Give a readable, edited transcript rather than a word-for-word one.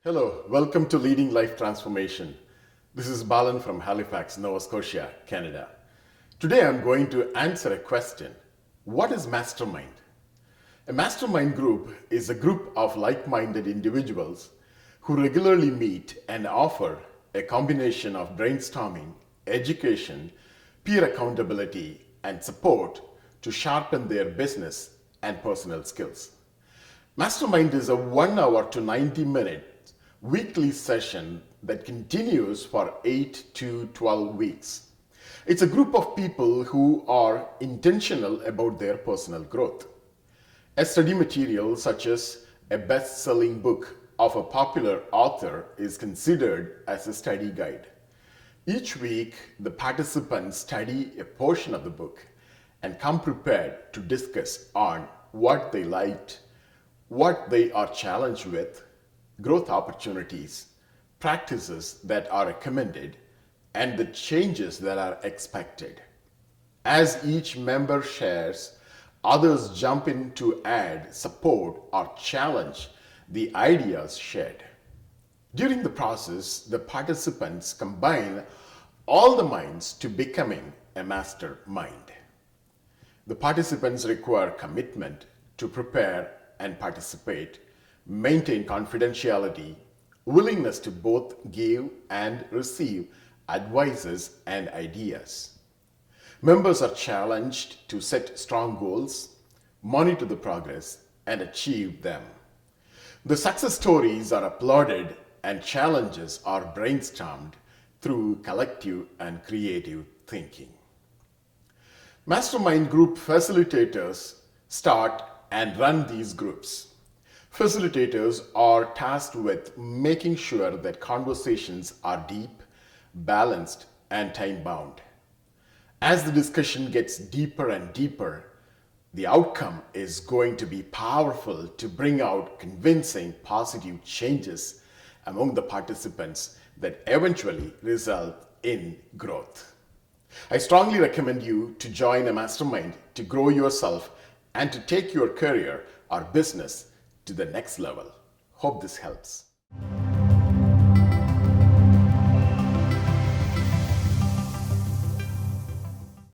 Hello, welcome to Leading Life Transformation. This is Balan from Halifax, Nova Scotia, Canada. Today I'm going to answer a question. What is Mastermind? A mastermind group is a group of like-minded individuals who regularly meet and offer a combination of brainstorming, education, peer accountability, and support to sharpen their business and personal skills. Mastermind is a 1 hour to 90-minute weekly session that continues for 8 to 12 weeks. It's a group of people who are intentional about their personal growth. A study material such as a best-selling book of a popular author is considered as a study guide. Each week, the participants study a portion of the book and come prepared to discuss on what they liked, what they are challenged with, growth opportunities, practices that are recommended, and the changes that are expected. As each member shares, others jump in to add, support, or challenge the ideas shared. During the process, the participants combine all the minds to becoming a mastermind. The participants require commitment to prepare and participate, maintain confidentiality, willingness to both give and receive advices and ideas. Members are challenged to set strong goals, monitor the progress, and achieve them. The success stories are applauded and challenges are brainstormed through collective and creative thinking. Mastermind group facilitators start and run these groups. Facilitators are tasked with making sure that conversations are deep, balanced, and time-bound. As the discussion gets deeper and deeper, the outcome is going to be powerful to bring out convincing positive changes among the participants that eventually result in growth. I strongly recommend you to join a mastermind to grow yourself and to take your career or business to the next level. Hope this helps.